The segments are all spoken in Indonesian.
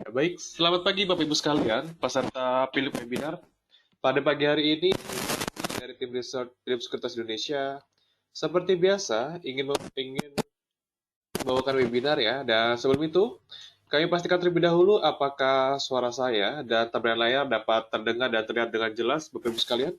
Ya, baik, selamat pagi Bapak Ibu sekalian, peserta pilih webinar. Pada pagi hari ini, dari tim research Tim Sekuritas Indonesia, seperti biasa, ingin membawakan webinar ya. Dan sebelum itu, kami pastikan terlebih dahulu apakah suara saya dan tampilan layar dapat terdengar dan terlihat dengan jelas, Bapak Ibu sekalian.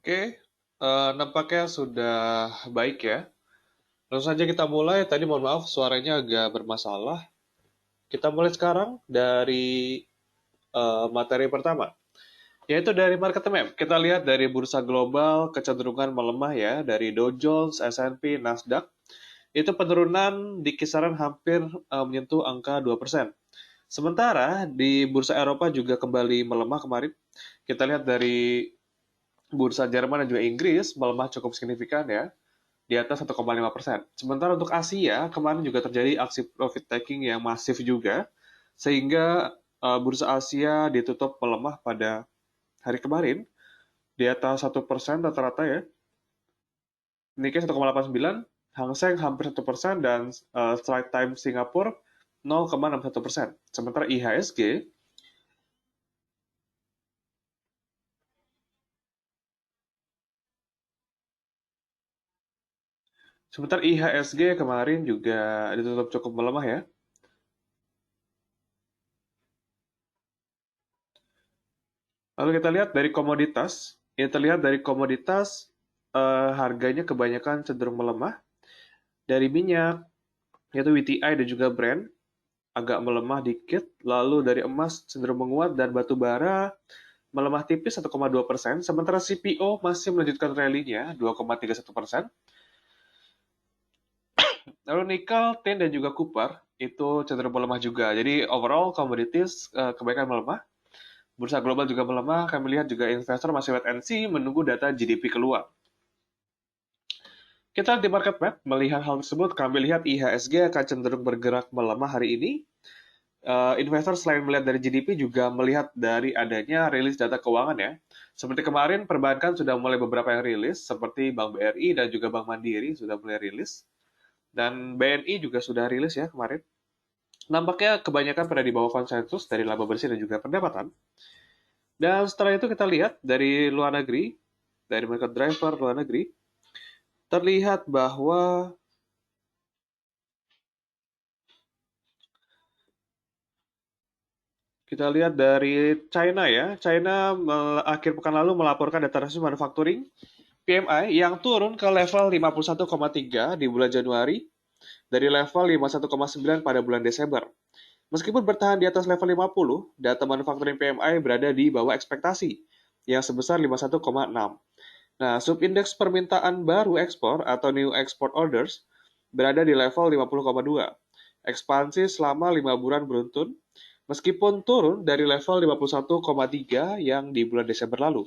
Oke, nampaknya sudah baik ya. Langsung saja kita mulai. Tadi mohon maaf suaranya agak bermasalah. Kita mulai sekarang dari materi pertama, yaitu dari market map. Kita lihat dari bursa global kecenderungan melemah ya, dari Dow Jones, S&P, Nasdaq. Itu penurunan di kisaran hampir menyentuh angka 2%. Sementara di bursa Eropa juga kembali melemah kemarin. Kita lihat dari bursa Jerman dan juga Inggris melemah cukup signifikan ya, di atas 1,5%. Sementara untuk Asia, kemarin juga terjadi aksi profit taking yang masif juga, sehingga bursa Asia ditutup melemah pada hari kemarin di atas 1% rata-rata ya. Nikkei 1,89, Hang Seng hampir 1%, dan strike time Singapura 0,61%. Sementara IHSG kemarin juga ditutup cukup melemah ya. Lalu kita lihat dari komoditas. Ini terlihat dari komoditas harganya kebanyakan cenderung melemah. Dari minyak, yaitu WTI dan juga Brent, agak melemah dikit. Lalu dari emas cenderung menguat, dan batu bara melemah tipis 1,2%, sementara CPO masih melanjutkan rally-nya 2,31%. Lalu nikel, tin, dan juga copper itu cenderung melemah juga. Jadi overall commodities kebanyakan melemah. Bursa global juga melemah. Kami lihat juga investor masih wait and see menunggu data GDP keluar. Kita di market map melihat hal tersebut, kami lihat IHSG akan cenderung bergerak melemah hari ini. Investor selain melihat dari GDP juga melihat dari adanya rilis data keuangan ya. Seperti kemarin perbankan sudah mulai beberapa yang rilis, seperti Bank BRI dan juga Bank Mandiri sudah mulai rilis. Dan BNI juga sudah rilis ya kemarin. Nampaknya kebanyakan pada di bawah konsensus dari laba bersih dan juga pendapatan. Dan setelah itu kita lihat dari luar negeri, dari market driver luar negeri, terlihat bahwa kita lihat dari China ya. China akhir pekan lalu melaporkan data rasio manufacturing PMI yang turun ke level 51,3 di bulan Januari dari level 51,9 pada bulan Desember. Meskipun bertahan di atas level 50, data manufacturing PMI berada di bawah ekspektasi yang sebesar 51,6. Nah, subindeks permintaan baru ekspor atau new export orders berada di level 50,2. Ekspansi selama 5 bulan beruntun, meskipun turun dari level 51,3 yang di bulan Desember lalu.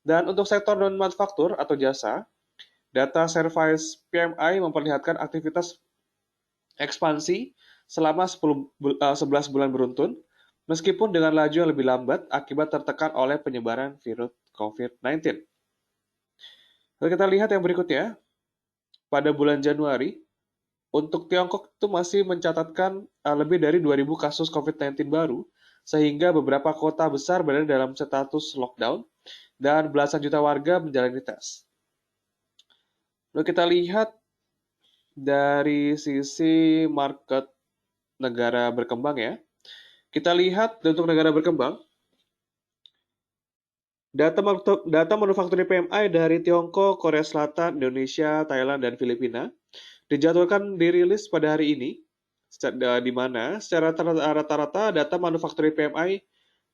Dan untuk sektor non-manufaktur atau jasa, data service PMI memperlihatkan aktivitas ekspansi selama 11 bulan beruntun, meskipun dengan laju yang lebih lambat akibat tertekan oleh penyebaran virus COVID-19. Lalu kita lihat yang berikutnya, pada bulan Januari, untuk Tiongkok itu masih mencatatkan lebih dari 2.000 kasus COVID-19 baru, sehingga beberapa kota besar berada dalam status lockdown, dan belasan juta warga menjalani tes. Lalu kita lihat dari sisi market negara berkembang ya. Kita lihat untuk negara berkembang, data manufaktur PMI dari Tiongkok, Korea Selatan, Indonesia, Thailand, dan Filipina dijadwalkan dirilis pada hari ini, di mana secara rata-rata data manufacturing PMI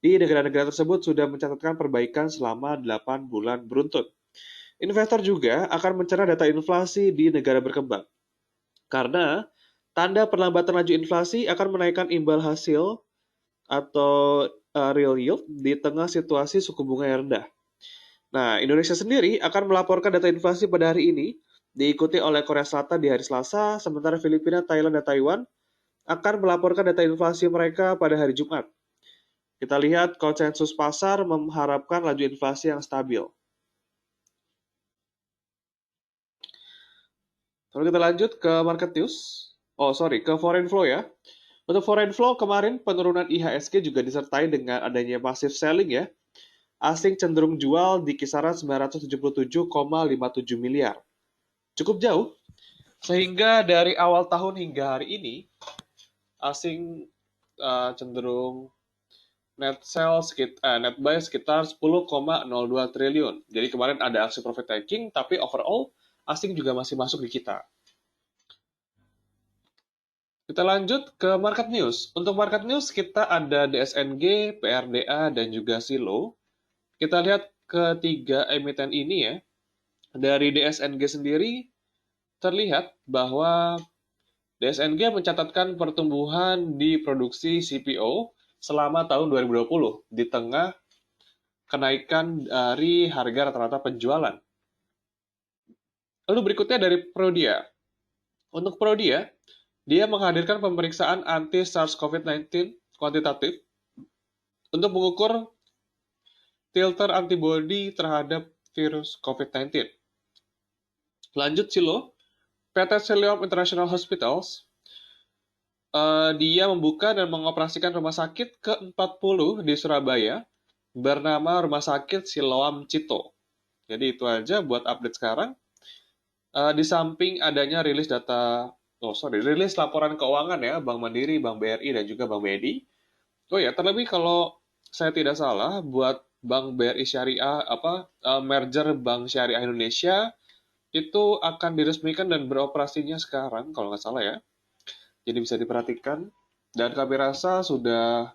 di negara-negara tersebut sudah mencatatkan perbaikan selama 8 bulan beruntun. Investor juga akan mencerna data inflasi di negara berkembang, karena tanda perlambatan laju inflasi akan menaikkan imbal hasil atau real yield di tengah situasi suku bunga yang rendah. Nah, Indonesia sendiri akan melaporkan data inflasi pada hari ini, diikuti oleh Korea Selatan di hari Selasa, sementara Filipina, Thailand, dan Taiwan akan melaporkan data inflasi mereka pada hari Jumat. Kita lihat konsensus pasar mengharapkan laju inflasi yang stabil. Lalu kita lanjut ke market news. Ke foreign flow ya. Untuk foreign flow kemarin penurunan IHSG juga disertai dengan adanya massive selling ya. Asing cenderung jual di kisaran 977,57 miliar. Cukup jauh, sehingga dari awal tahun hingga hari ini, asing cenderung net buy sekitar 10,02 triliun. Jadi kemarin ada aksi profit taking, tapi overall asing juga masih masuk di kita. Kita lanjut ke market news. Untuk market news kita ada DSNG, PRDA, dan juga Silo. Kita lihat ketiga emiten ini ya. Dari DSNG sendiri terlihat bahwa DSNG mencatatkan pertumbuhan di produksi CPO selama tahun 2020 di tengah kenaikan dari harga rata-rata penjualan. Lalu berikutnya dari Prodia. Untuk Prodia, dia menghadirkan pemeriksaan anti SARS-CoV-19 kuantitatif untuk mengukur titer antibody terhadap virus COVID-19. Lanjut Silo, PT Siloam International Hospitals, dia membuka dan mengoperasikan rumah sakit ke-40 di Surabaya bernama Rumah Sakit Siloam Cito. Jadi itu aja buat update sekarang. Di samping adanya rilis laporan keuangan ya, Bank Mandiri, Bank BRI, dan juga Bank BNI. Oh ya, terlebih kalau saya tidak salah, buat Bank BRI Syariah, merger Bank Syariah Indonesia, itu akan diresmikan dan beroperasinya sekarang, kalau nggak salah ya. Jadi bisa diperhatikan. Dan kami rasa sudah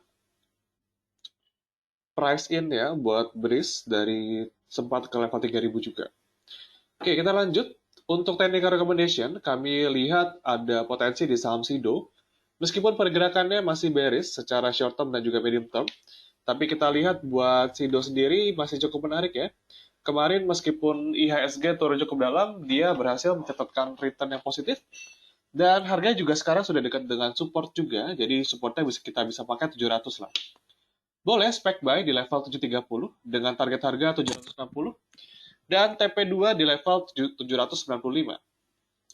price in ya buat BRIS dari sempat ke level 3000 juga. Oke, kita lanjut. Untuk technical recommendation, kami lihat ada potensi di saham SIDO. Meskipun pergerakannya masih bearish secara short term dan juga medium term, tapi kita lihat buat SIDO sendiri masih cukup menarik ya. Kemarin meskipun IHSG turun cukup dalam, dia berhasil mencatatkan return yang positif. Dan harganya juga sekarang sudah dekat dengan support juga, jadi supportnya kita bisa pakai 700 lah. Boleh spec buy di level 730 dengan target harga 760 dan TP2 di level 795.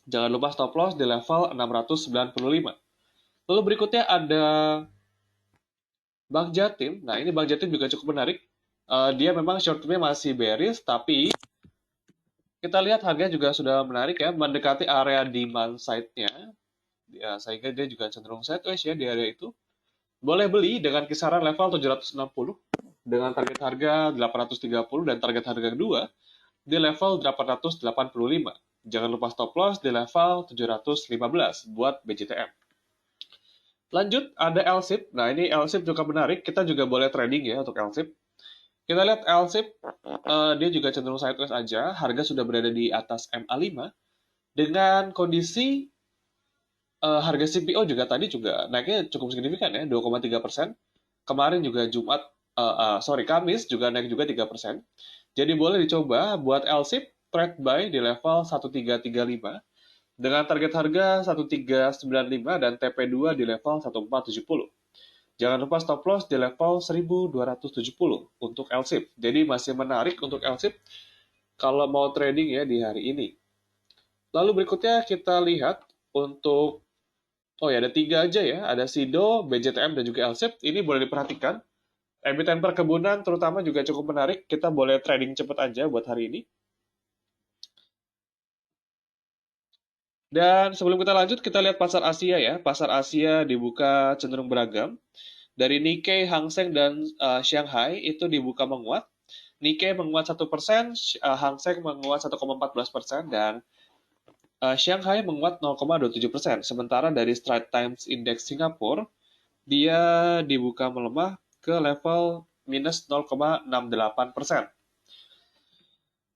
Jangan lupa stop loss di level 695. Lalu berikutnya ada Bank Jatim. Nah, ini Bank Jatim juga cukup menarik. Dia memang short term-nya masih bearish, tapi kita lihat harganya juga sudah menarik ya, mendekati area demand side-nya. Ya, sehingga dia juga cenderung sideways ya di area itu. Boleh beli dengan kisaran level 760 dengan target harga 830 dan target harga kedua di level 885. Jangan lupa stop loss di level 715 buat BJTM. Lanjut, ada LSIP. Nah, ini LSIP juga menarik. Kita juga boleh trading ya untuk LSIP. Kita lihat LSIP, dia juga cenderung sideways aja. Harga sudah berada di atas MA5. Dengan kondisi harga CPO juga tadi juga naiknya cukup signifikan ya, 2,3%. Kemarin juga Kamis juga naik juga 3%. Jadi boleh dicoba buat LSIP trade buy di level 1335 dengan target harga 1395 dan TP2 di level 1470. Jangan lupa stop loss di level 1270 untuk LSIP. Jadi masih menarik untuk LSIP kalau mau trading ya di hari ini. Lalu berikutnya kita lihat untuk ada 3 aja ya. Ada SIDO, BJTM, dan juga LSIP. Ini boleh diperhatikan. Emiten perkebunan terutama juga cukup menarik. Kita boleh trading cepat aja buat hari ini. Dan sebelum kita lanjut, kita lihat pasar Asia ya. Pasar Asia dibuka cenderung beragam. Dari Nikkei, Hang Seng, dan Shanghai itu dibuka menguat. Nikkei menguat 1%, Hang Seng menguat 1,14%, dan Shanghai menguat 0,27%, sementara dari Straits Times Index Singapura, dia dibuka melemah ke level minus 0,68%.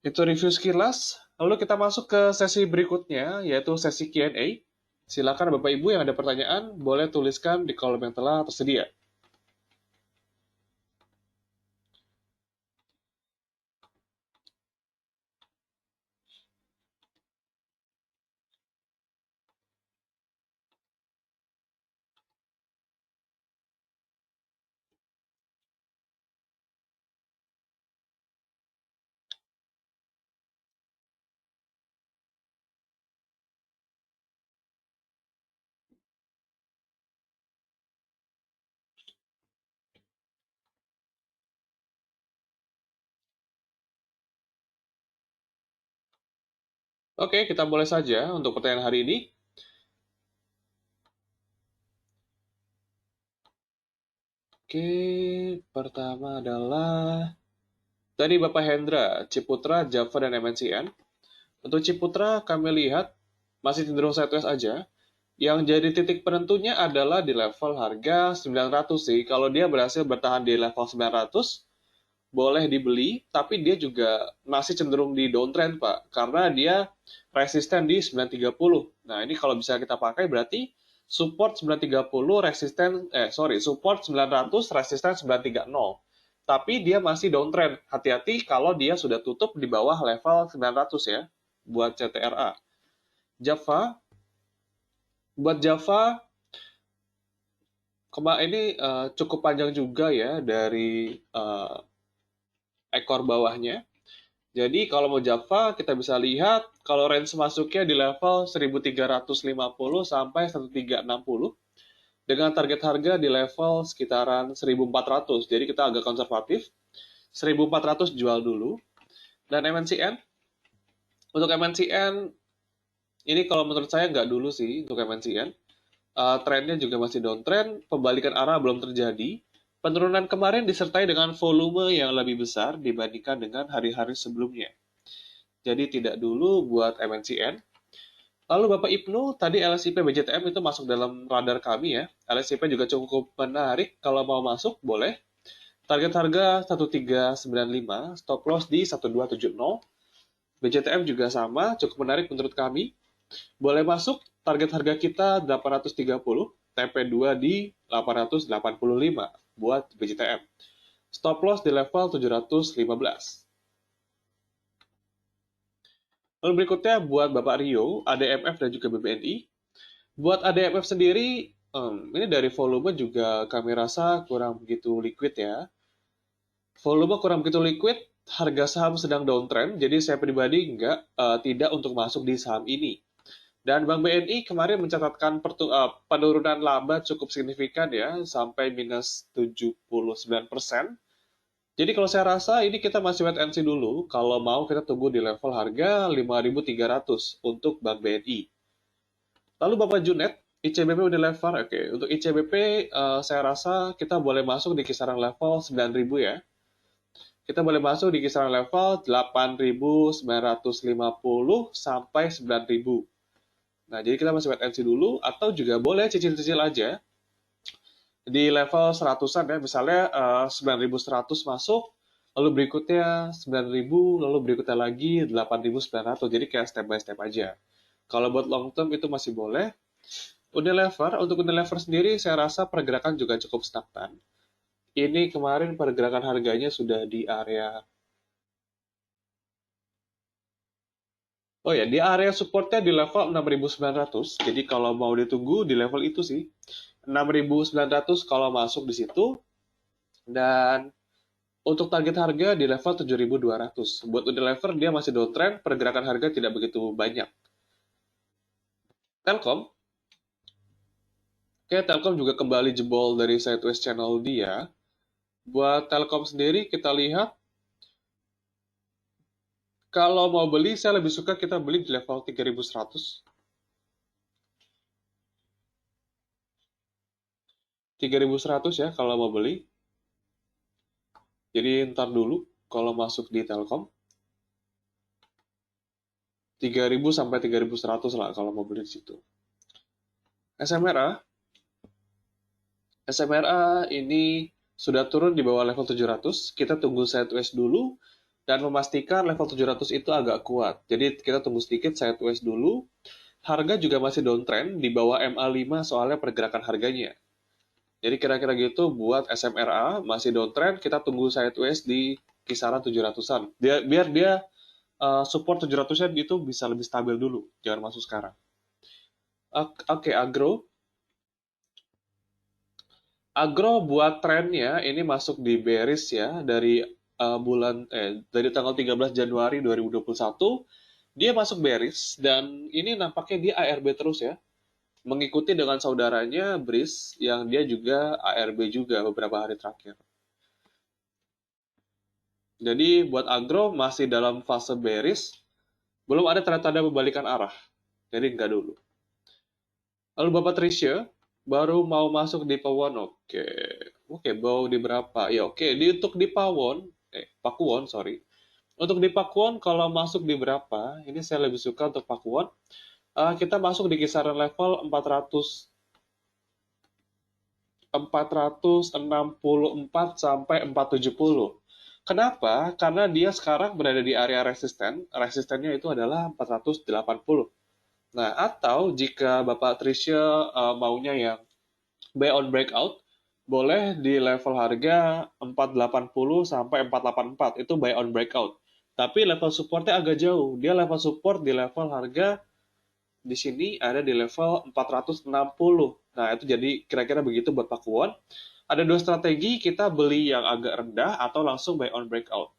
Itu review sekilas, lalu kita masuk ke sesi berikutnya, yaitu sesi Q&A. Silakan Bapak Ibu yang ada pertanyaan, boleh tuliskan di kolom yang telah tersedia. Oke, kita mulai saja untuk pertanyaan hari ini. Oke, pertama adalah dari Bapak Hendra, Ciputra, Java, dan MNCN. Untuk Ciputra, kami lihat masih cenderung sideways aja. Yang jadi titik penentunya adalah di level harga 900 sih. Kalau dia berhasil bertahan di level 900, boleh dibeli, tapi dia juga masih cenderung di downtrend, Pak. Karena dia resisten di 930. Nah, ini kalau bisa kita pakai berarti support 930, support 900, resisten 930. Tapi dia masih downtrend. Hati-hati kalau dia sudah tutup di bawah level 900 ya, buat CTRA. Java, buat Java, ini cukup panjang juga ya dari ekor bawahnya. Jadi kalau mau Java, kita bisa lihat kalau range masuknya di level 1350 sampai 1360 dengan target harga di level sekitaran 1400. Jadi kita agak konservatif. 1400 jual dulu. Dan MNCN, untuk MNCN ini kalau menurut saya nggak dulu sih untuk MNCN. Trennya juga masih downtrend, pembalikan arah belum terjadi. Penurunan kemarin disertai dengan volume yang lebih besar dibandingkan dengan hari-hari sebelumnya. Jadi tidak dulu buat MNCN. Lalu Bapak Ibnu, tadi LSIP BJTM itu masuk dalam radar kami ya. LSIP juga cukup menarik, kalau mau masuk boleh. Target harga 1395, stop loss di 1270. BJTM juga sama, cukup menarik menurut kami. Boleh masuk, target harga kita 830, TP2 di 885 buat BJTM. Stop loss di level 715. Lalu berikutnya buat Bapak Rio, ADMF dan juga BBNI. Buat ADMF sendiri, ini dari volume juga kami rasa kurang begitu liquid ya. Volume kurang begitu liquid, harga saham sedang downtrend, jadi saya pribadi tidak untuk masuk di saham ini. Dan Bank BNI kemarin mencatatkan penurunan laba cukup signifikan ya, sampai minus 79%. Jadi kalau saya rasa ini kita masih wait and see dulu, kalau mau kita tunggu di level harga 5.300 untuk Bank BNI. Lalu Bapak Junet, ICBP udah level, oke. Untuk ICBP saya rasa kita boleh masuk di kisaran level 9.000 ya. Kita boleh masuk di kisaran level 8.950 sampai 9.000. Nah, jadi kita masih wait and see dulu, atau juga boleh cicil-cicil aja di level 100-an ya, misalnya 9.100 masuk, lalu berikutnya 9.000, lalu berikutnya lagi 8.900, jadi kayak step by step aja. Kalau buat long term itu masih boleh. Untuk Unilever sendiri saya rasa pergerakan juga cukup stagnan. Ini kemarin pergerakan harganya sudah di area, oh ya, di area supportnya di level 6.900. Jadi kalau mau ditunggu di level itu sih. 6.900 kalau masuk di situ. Dan untuk target harga di level 7.200. Buat Unilever dia masih downtrend, pergerakan harga tidak begitu banyak. Telkom, oke, Telkom juga kembali jebol dari sideways channel dia. Buat Telkom sendiri kita lihat, kalau mau beli saya lebih suka kita beli di level 3.100. 3.100 ya kalau mau beli. Jadi ntar dulu kalau masuk di Telkom. 3.000 sampai 3.100 lah kalau mau beli di situ. SMRA, SMRA ini sudah turun di bawah level 700. Kita tunggu sideways dulu dan memastikan level 700 itu agak kuat. Jadi kita tunggu sedikit sideways dulu. Harga juga masih downtrend di bawah MA5 soalnya pergerakan harganya. Jadi kira-kira gitu buat SMRA masih downtrend, kita tunggu sideways di kisaran 700-an. Biar dia support 700-an itu bisa lebih stabil dulu, jangan masuk sekarang. Oke, agro. Agro buat trennya ini masuk di bearish ya dari tanggal 13 Januari 2021 dia masuk bearish dan ini nampaknya dia ARB terus ya. Mengikuti dengan saudaranya Breeze yang dia juga ARB juga beberapa hari terakhir. Jadi buat agro masih dalam fase bearish, belum ada tanda-tanda pembalikan arah. Jadi enggak dulu. Lalu Bapak Trisha baru mau masuk di Pawon. Oke, mau di berapa? Ya oke, untuk di Pakuwon, sorry. Untuk di Pakuwon kalau masuk di berapa? Ini saya lebih suka untuk Pakuwon. Kita masuk di kisaran level 464 sampai 470. Kenapa? Karena dia sekarang berada di area resisten. Resistennya itu adalah 480. Nah, atau jika Bapak Trisha maunya yang buy on breakout, boleh di level harga 480 sampai 484. Itu buy on breakout. Tapi level supportnya agak jauh. Dia level support di level harga di sini ada di level 460. Nah, itu jadi kira-kira begitu buat Pak Kuon. Ada dua strategi, kita beli yang agak rendah atau langsung buy on breakout.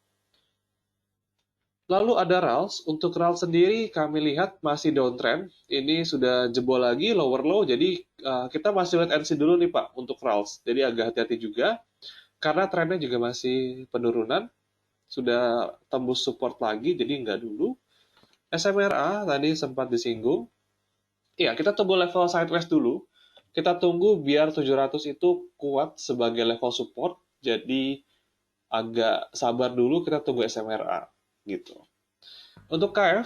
Lalu ada RALS. Untuk RALS sendiri kami lihat masih downtrend. Ini sudah jebol lagi, lower low. Jadi kita masih wait and see dulu nih Pak untuk RALS. Jadi agak hati-hati juga. Karena trennya juga masih penurunan. Sudah tembus support lagi, jadi nggak dulu. SMRA tadi sempat disinggung. Iya, kita tunggu level sideways dulu. Kita tunggu biar 700 itu kuat sebagai level support. Jadi agak sabar dulu, kita tunggu SMRA gitu. Untuk KF,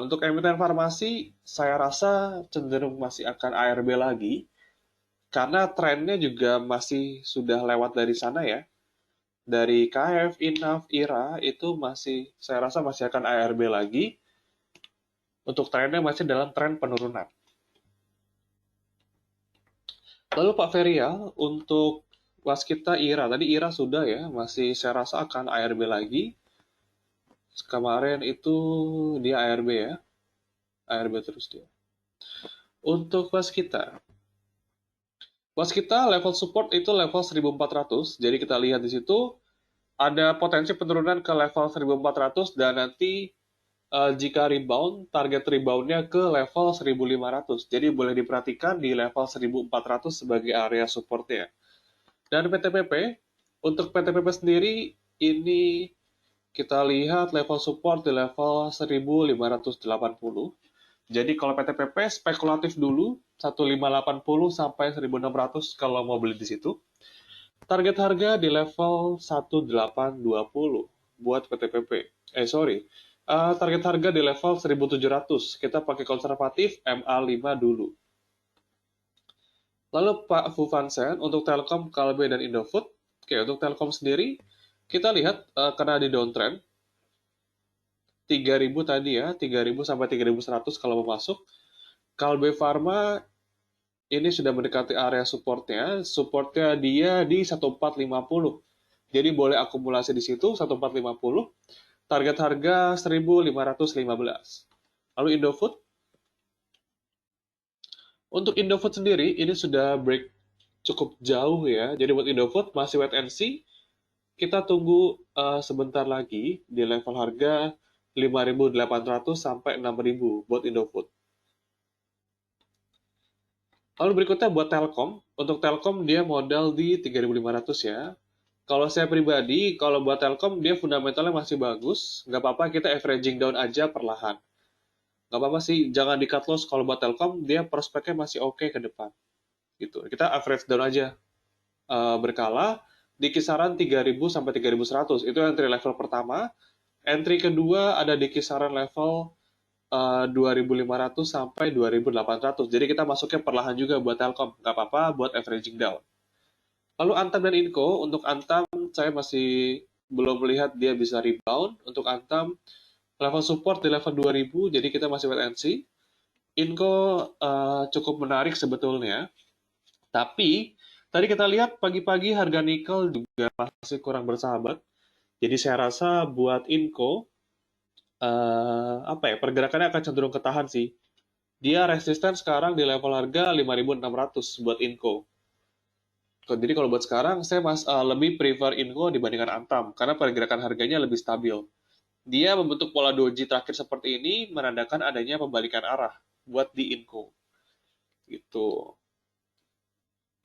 untuk emiten farmasi, saya rasa cenderung masih akan ARB lagi. Karena trennya juga masih sudah lewat dari sana ya. Dari KF, INAF, IRA itu masih, saya rasa masih akan ARB lagi. Untuk trennya masih dalam tren penurunan. Lalu Pak Ferial, untuk waskita IRA, tadi IRA sudah ya, masih saya rasa akan ARB lagi. Kemarin itu dia ARB ya, ARB terus dia. Untuk waskita level support itu level 1400, jadi kita lihat di situ ada potensi penurunan ke level 1400 dan nanti jika rebound, target reboundnya ke level 1500. Jadi boleh diperhatikan di level 1400 sebagai area supportnya. Dan PTPP, untuk PTPP sendiri ini kita lihat level support di level 1580. Jadi kalau PTPP spekulatif dulu 1580 sampai 1600 kalau mau beli di situ. Target harga di level 1820 buat PTPP. Target harga di level 1700. Kita pakai konservatif MA5 dulu. Lalu Pak Fufansen, untuk Telkom, Kalbe, dan Indofood. Oke, untuk Telkom sendiri, kita lihat karena di downtrend. 3.000 tadi ya, 3.000 sampai 3.100 kalau mau masuk. Kalbe Pharma ini sudah mendekati area supportnya. Supportnya dia di 1450. Jadi boleh akumulasi di situ, 1450. Target harga 1.515. Lalu Indofood. Untuk Indofood sendiri, ini sudah break cukup jauh ya. Jadi buat Indofood masih wait and see. Kita tunggu sebentar lagi di level harga 5.800 sampai 6.000 buat Indofood. Lalu berikutnya buat Telkom. Untuk Telkom dia modal di 3.500 ya. Kalau saya pribadi, kalau buat Telkom dia fundamentalnya masih bagus. Nggak apa-apa kita averaging down aja perlahan. Nggak apa-apa sih, jangan di cut loss kalau buat Telkom, dia prospeknya masih oke ke depan. Gitu. Kita average down aja. Berkala di kisaran 3.000 sampai 3.100. Itu entry level pertama. Entry kedua ada di kisaran level 2.500 sampai 2.800. Jadi kita masuknya perlahan juga buat Telkom, nggak apa-apa buat averaging down. Lalu Antam dan Inco, untuk Antam saya masih belum melihat dia bisa rebound. Untuk Antam level support di level 2000, jadi kita masih wait and see. Inco cukup menarik sebetulnya, tapi tadi kita lihat pagi-pagi harga nikel juga masih kurang bersahabat. Jadi saya rasa buat Inco pergerakannya akan cenderung ketahan sih. Dia resisten sekarang di level harga 5.600 buat Inco. Jadi kalau buat sekarang saya lebih prefer Inco dibandingkan Antam karena pergerakan harganya lebih stabil. Dia membentuk pola doji terakhir seperti ini menandakan adanya pembalikan arah buat di Inco. Gitu.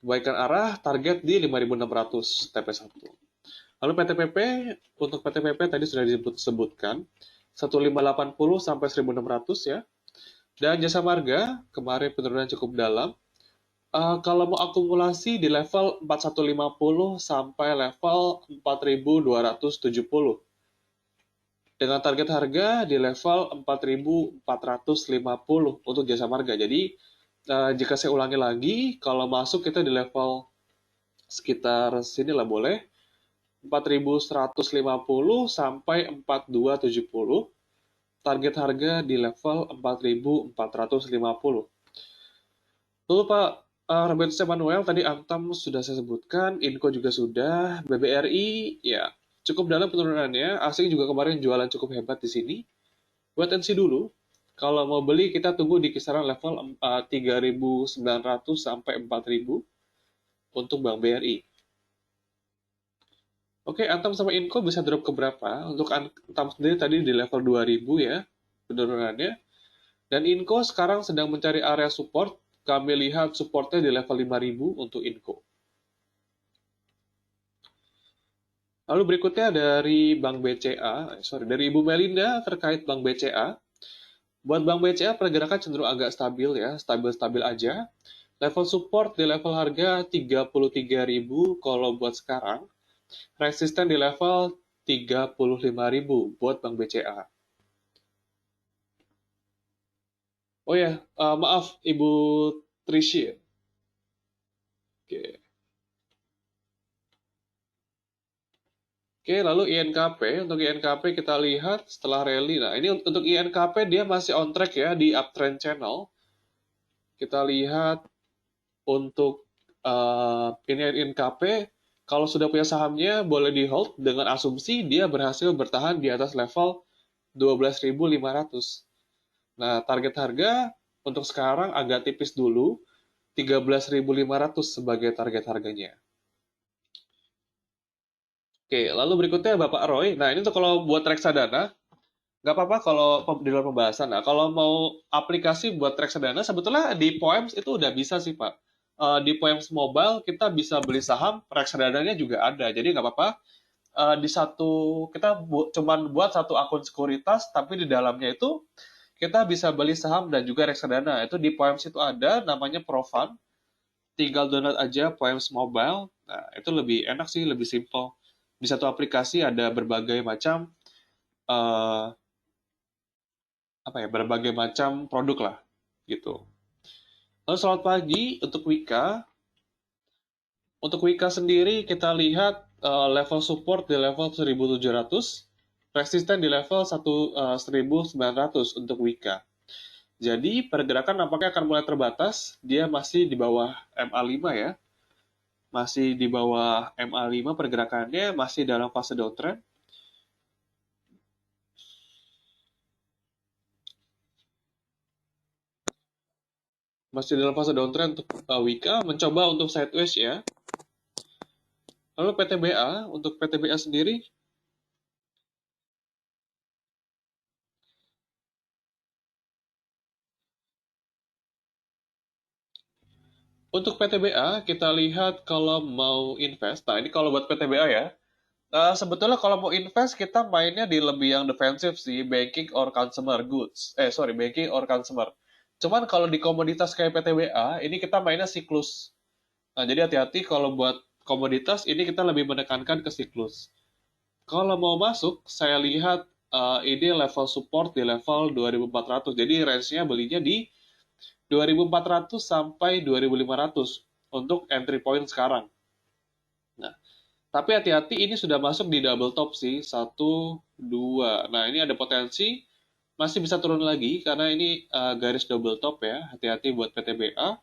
Pembalikan arah target di 5.600 TP1. Lalu PTPP, untuk PTPP tadi sudah disebutkan 1580 sampai 1.600 ya. Dan jasa marga kemarin penurunan cukup dalam. Kalau mau akumulasi di level 4150 sampai level 4270. Dengan target harga di level 4.450 untuk jasa marga. Jadi jika saya ulangi lagi, kalau masuk kita di level sekitar sini lah boleh. 4.150 sampai 4.270. Target harga di level 4.450. Lalu Pak Robert Manuel, tadi Antam sudah saya sebutkan, Inco juga sudah, BBRI ya cukup dalam penurunannya, asing juga kemarin jualan cukup hebat di sini. Wait and see dulu. Kalau mau beli kita tunggu di kisaran level 3.900 sampai 4.000 untuk Bank BRI. Oke, Antam sama Inco bisa drop ke berapa? Untuk Antam sendiri tadi di level 2.000 ya penurunannya. Dan Inco sekarang sedang mencari area support. Kami lihat supportnya di level 5.000 untuk Inco. Lalu berikutnya dari Bank BCA, dari Ibu Melinda terkait Bank BCA. Buat Bank BCA pergerakan cenderung agak stabil ya, stabil-stabil aja. Level support di level harga 33.000 kalau buat sekarang. Resisten di level 35.000 buat Bank BCA. Oh ya, maaf Ibu Tricia. Oke. Oke, lalu INKP. Untuk INKP kita lihat setelah rally. Nah, ini untuk INKP dia masih on track ya di uptrend channel. Kita lihat untuk ini INKP, kalau sudah punya sahamnya boleh di hold dengan asumsi dia berhasil bertahan di atas level 12.500. Nah, target harga untuk sekarang agak tipis dulu, 13.500 sebagai target harganya. Oke, lalu berikutnya Bapak Roy. Nah, ini untuk kalau buat reksadana, nggak apa-apa kalau di luar pembahasan. Nah, kalau mau aplikasi buat reksadana, sebetulnya di Poems itu udah bisa sih, Pak. Di Poems Mobile kita bisa beli saham, reksadananya juga ada. Jadi nggak apa-apa. Di satu kita cuman buat satu akun sekuritas, tapi di dalamnya itu kita bisa beli saham dan juga reksadana. Itu di Poems itu ada, namanya Profund. Tinggal download aja Poems Mobile. Nah, itu lebih enak sih, lebih simple. Di satu aplikasi ada berbagai macam eh, berbagai macam produk lah gitu. Lalu selamat pagi untuk Wika. Untuk Wika sendiri kita lihat level support di level 1.700, resisten di level 1.900 untuk Wika. Jadi pergerakan nampaknya akan mulai terbatas, dia masih di bawah MA5 ya. Masih di bawah MA5 pergerakannya, masih dalam fase downtrend. Masih dalam fase downtrend untuk Wika, mencoba untuk sideways ya. Lalu PTBA, untuk PTBA sendiri, untuk PTBA kita lihat kalau mau invest, nah ini kalau buat PTBA ya, sebetulnya kalau mau invest kita mainnya di lebih yang defensif sih, banking or consumer goods. Banking or consumer. Cuman kalau di komoditas kayak PTBA, ini kita mainnya siklus. Nah, jadi hati-hati kalau buat komoditas, ini kita lebih menekankan ke siklus. Kalau mau masuk, saya lihat ini level support di level 2400. Jadi range-nya belinya di 2400 sampai 2500 untuk entry point sekarang. Nah, tapi hati-hati ini sudah masuk di double top sih, satu, dua. Nah, ini ada potensi masih bisa turun lagi karena ini garis double top ya. Hati-hati buat PTBA.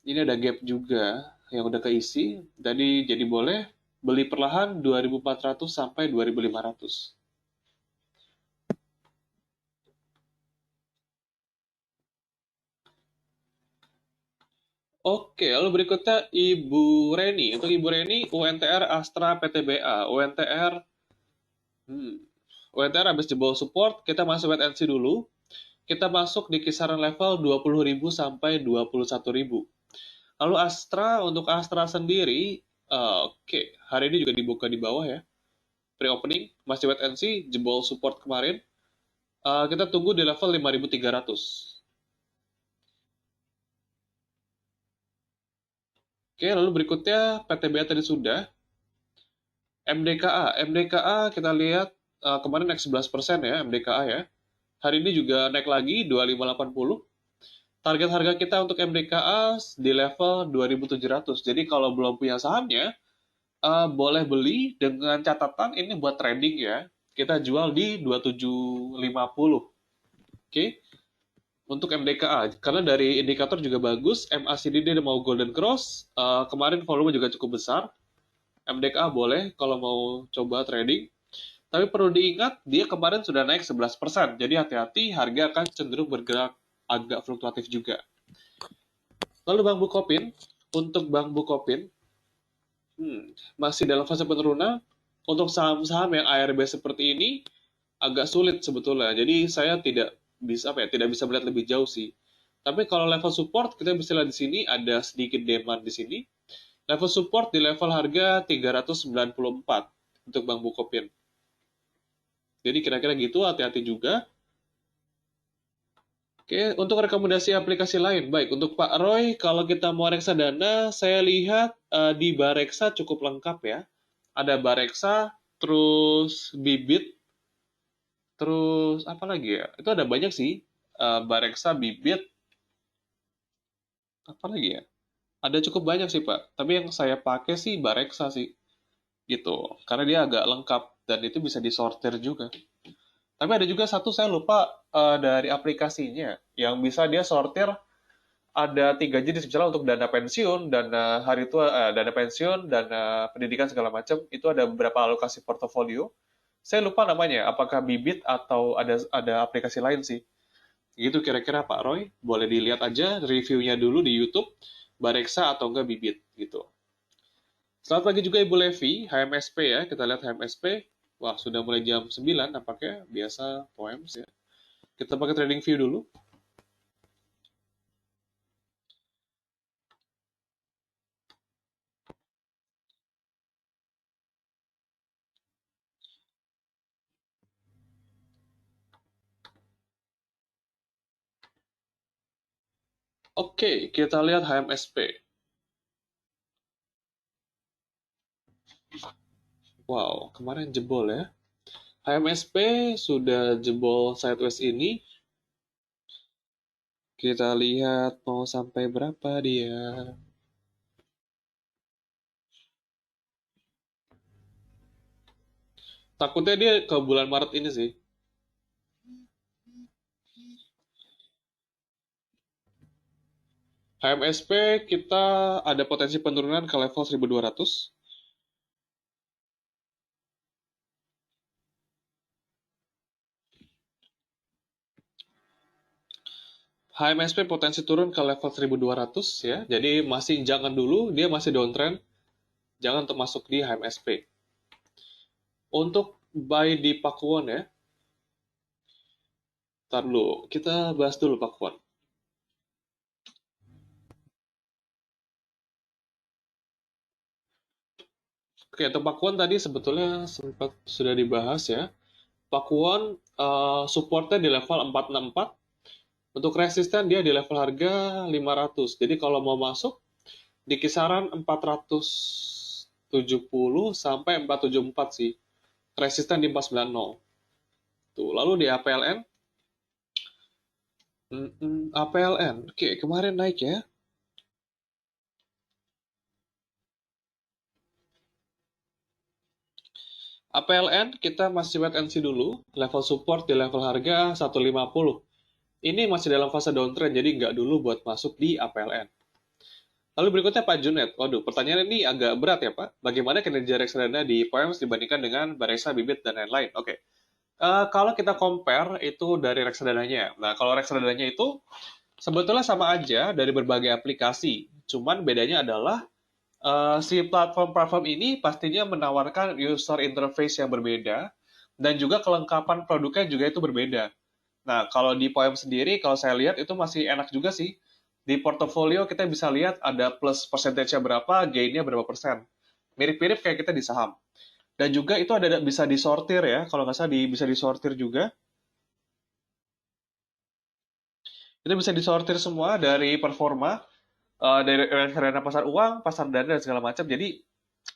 Ini ada gap juga yang udah keisi. Jadi boleh beli perlahan 2400 sampai 2500. Oke, lalu berikutnya Ibu Reni. Untuk Ibu Reni, UNTR Astra PTBA. Hmm, UNTR habis jebol support, kita masuk wait and see dulu. Kita masuk di kisaran level 20.000 sampai 21.000. Lalu untuk Astra sendiri, oke, hari ini juga dibuka di bawah ya. Pre-opening, masih wait and see, jebol support kemarin. Kita tunggu di level 5.300. Oke, lalu berikutnya PTBA tadi sudah. MDKA kita lihat kemarin naik 11% ya MDKA ya. Hari ini juga naik lagi 2580. Target harga kita untuk MDKA di level 2700. Jadi kalau belum punya sahamnya, boleh beli dengan catatan ini buat trading ya. Kita jual di 2750. Oke. Untuk MDKA, karena dari indikator juga bagus, MACD dia mau golden cross, kemarin volume juga cukup besar. MDKA boleh kalau mau coba trading. Tapi perlu diingat, dia kemarin sudah naik 11%. Jadi hati-hati, harga akan cenderung bergerak agak fluktuatif juga. Lalu Bang Bukopin, untuk Bang Bukopin, masih dalam fase penurunan. Untuk saham-saham yang ARB seperti ini, agak sulit sebetulnya. Jadi saya tidak tidak bisa melihat lebih jauh sih. Tapi kalau level support, kita bisa lihat di sini ada sedikit demand di sini. Level support di level harga 394 untuk Bang Bukopin. Jadi kira-kira gitu, hati-hati juga. Oke, untuk rekomendasi aplikasi lain, baik untuk Pak Roy, kalau kita mau reksadana, saya lihat di Bareksa cukup lengkap ya. Ada Bareksa, terus Bibit, terus apa lagi ya? Itu ada banyak sih. Bareksa, Bibit, apa lagi ya? Ada cukup banyak sih Pak. Tapi yang saya pakai sih Bareksa sih, gitu. Karena dia agak lengkap dan itu bisa disortir juga. Tapi ada juga satu saya lupa dari aplikasinya yang bisa dia sortir ada 3 jenis misalnya untuk dana pensiun, dana hari tua, dana pensiun, dana pendidikan segala macam itu ada beberapa alokasi portofolio. Saya lupa namanya, apakah Bibit atau ada aplikasi lain sih. Gitu kira-kira Pak Roy, boleh dilihat aja reviewnya dulu di YouTube, Bareksa atau enggak Bibit gitu. Selamat pagi juga Ibu Levi, HMSP ya, kita lihat HMSP. Wah, sudah mulai jam 9 nampaknya, biasa poems ya. Kita pakai trading view dulu. Oke, kita lihat HMSP. Wow, kemarin jebol ya. HMSP sudah jebol sideways ini. Kita lihat mau sampai berapa dia. Takutnya dia ke bulan Maret ini sih. HMSP kita ada potensi penurunan ke level 1200. HMSP potensi turun ke level 1200 ya. Jadi masih jangan dulu, dia masih downtrend. Jangan untuk masuk di HMSP. Untuk buy di Pakuwon ya. Ntar dulu, kita bahas dulu Pakuwon. Oke, untuk Pakuwon tadi sebetulnya sempat sudah dibahas ya. Pakuwon supportnya di level 464. Untuk resisten dia di level harga 500. Jadi kalau mau masuk di kisaran 470 sampai 474 sih. resisten di 490. Tuh, lalu di APLN, APLN, oke, kemarin naik ya. APLN kita masih wait and see dulu, level support di level harga 150. Ini masih dalam fase downtrend, jadi nggak dulu buat masuk di APLN. Lalu berikutnya Pak Junet. Waduh, pertanyaan ini agak berat ya Pak. Bagaimana kinerja reksadana di POEMS dibandingkan dengan Bareksa, Bibit, dan lain-lain? Oke. Kalau kita compare itu dari reksadananya. Nah, kalau reksadananya itu sebetulnya sama aja dari berbagai aplikasi. Cuman bedanya adalah si platform-platform ini pastinya menawarkan user interface yang berbeda dan juga kelengkapan produknya juga itu berbeda. Nah, kalau di Poem sendiri, kalau saya lihat itu masih enak juga sih. Di portofolio kita bisa lihat ada plus persentasenya berapa, gainnya berapa persen. Mirip-mirip kayak kita di saham. Dan juga itu ada bisa disortir ya, kalau nggak salah bisa disortir juga. Itu bisa disortir semua dari performa, dari reksadana pasar uang, pasar dana, dan segala macam. Jadi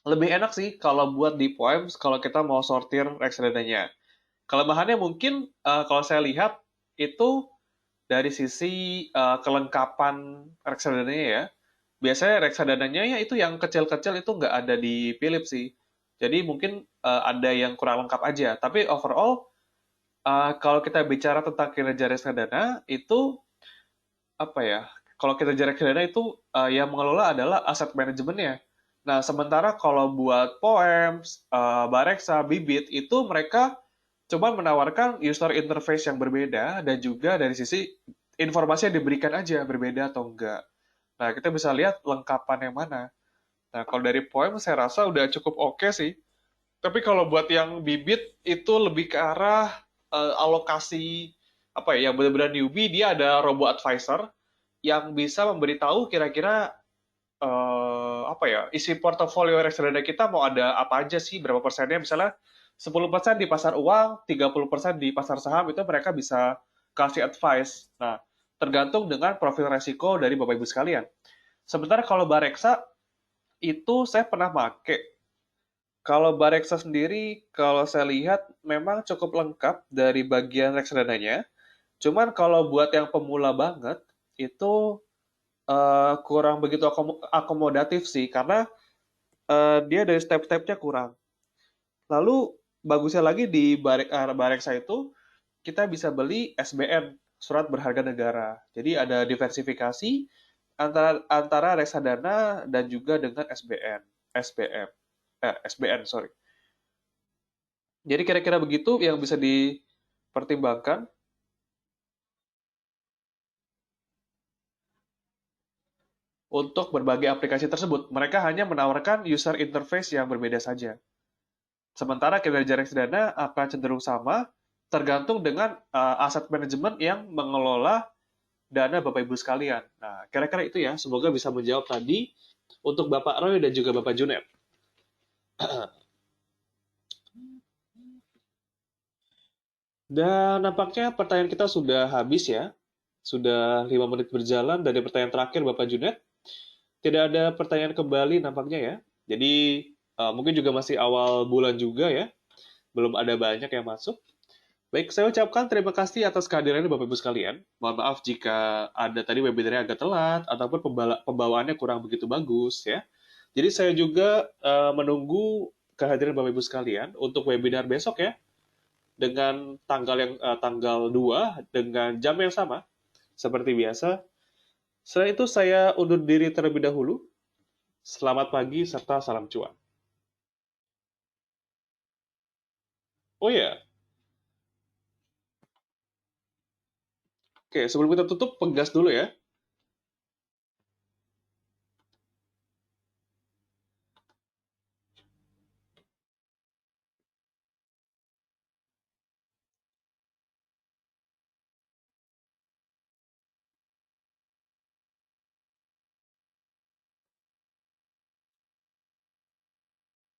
lebih enak sih kalau buat di Poems kalau kita mau sortir reksadananya. Kelemahannya mungkin kalau saya lihat itu dari sisi kelengkapan reksadananya ya. Biasanya reksadananya ya itu yang kecil-kecil itu nggak ada di Philips sih. Jadi mungkin ada yang kurang lengkap aja. Tapi overall, kalau kita bicara tentang kinerja reksadana, itu apa ya? Kalau kinerja reksadana itu yang mengelola adalah aset manajemennya. Nah, sementara kalau buat Poems, Bareksa, Bibit, itu mereka coba menawarkan user interface yang berbeda dan juga dari sisi informasi yang diberikan aja berbeda atau enggak. Nah, kita bisa lihat lengkapan yang mana. Nah, kalau dari Poem saya rasa udah cukup oke sih. Tapi kalau buat yang Bibit itu lebih ke arah alokasi apa ya, yang benar-benar newbie, dia ada robo advisor yang bisa memberitahu kira-kira apa ya, isi portofolio reksadana kita mau ada apa aja sih, berapa persennya, misalnya 10% di pasar uang, 30% di pasar saham, itu mereka bisa kasih advice. Nah, tergantung dengan profil resiko dari Bapak Ibu sekalian. Sementara kalau Bareksa, itu saya pernah pakai. Kalau Bareksa sendiri, kalau saya lihat memang cukup lengkap dari bagian reksadananya. Cuman kalau buat yang pemula banget, itu kurang begitu akomodatif sih, karena dia dari step-stepnya kurang. Lalu bagusnya lagi di Bareksa itu kita bisa beli SBN, surat berharga negara. Jadi ada diversifikasi antara antara reksadana dan juga dengan SBN, SBM, SBN sorry. Jadi kira-kira begitu yang bisa dipertimbangkan untuk berbagai aplikasi tersebut. Mereka hanya menawarkan user interface yang berbeda saja. Sementara kinerja reksadana akan cenderung sama, tergantung dengan aset manajemen yang mengelola dana Bapak Ibu sekalian. Nah, kira-kira itu ya. Semoga bisa menjawab tadi untuk Bapak Roy dan juga Bapak Junet. Dan nampaknya pertanyaan kita sudah habis ya. Sudah 5 menit berjalan dari pertanyaan terakhir Bapak Junet. Tidak ada pertanyaan kembali nampaknya ya. Jadi mungkin juga masih awal bulan juga ya. Belum ada banyak yang masuk. Baik, saya ucapkan terima kasih atas kehadirannya Bapak Ibu sekalian. Mohon maaf jika ada tadi webinarnya agak telat ataupun pembawaannya kurang begitu bagus ya. Jadi saya juga menunggu kehadiran Bapak Ibu sekalian untuk webinar besok ya, dengan tanggal 2 dengan jam yang sama seperti biasa. Setelah itu saya undur diri terlebih dahulu. Selamat pagi serta salam cuan. Oh ya, oke, sebelum kita tutup pegas dulu ya.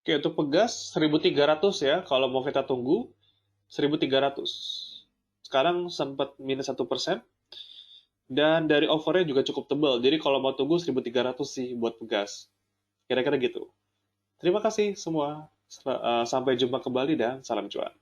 Oke, untuk pegas 1.300 ya, kalau mau kita tunggu 1.300. Sekarang sempat minus 1%, dan dari overnya juga cukup tebal. Jadi kalau mau tunggu 1.300 sih buat pegas. Kira-kira gitu. Terima kasih semua. Sampai jumpa kembali dan salam cuan.